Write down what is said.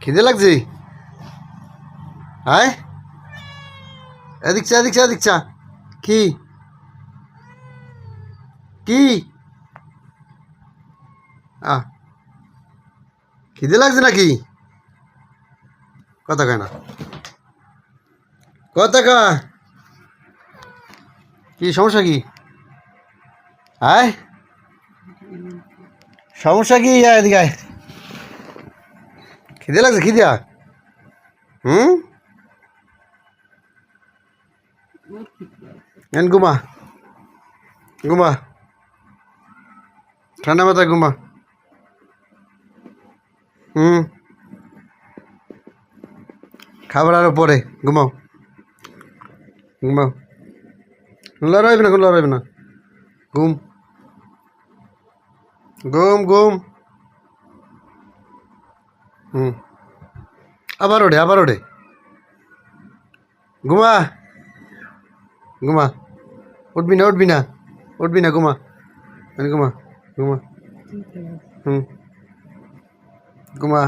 খিদে লাগছে? হায়, এদিক চা এদিক চা এদিক চা। কি কি আহ খিদে লাগছে নাকি? কথা কয় না, কথা কয়। কি সমস্যা কি? হায়, সমস্যা কি? এদিকে আয়। খিদে লাগছে? খিদা? হুম, এন ঘুমা, ঘুমা, ঠান্ডা মাথায় ঘুমা। হুম, খাবার আরো পরে, ঘুমাও, ঘুমাও। লড়াইবে না, লড়াইবে না। ঘুম, ঘুম, ঘুম। হুম, আবার ওঠে, আবার ওঠে। ঘুমা, ঘুমা। উঠবি না, উঠবি না, উঠবি না, ঘুমা, ঘুমা, ঘুমা। হুম, ঘুমা।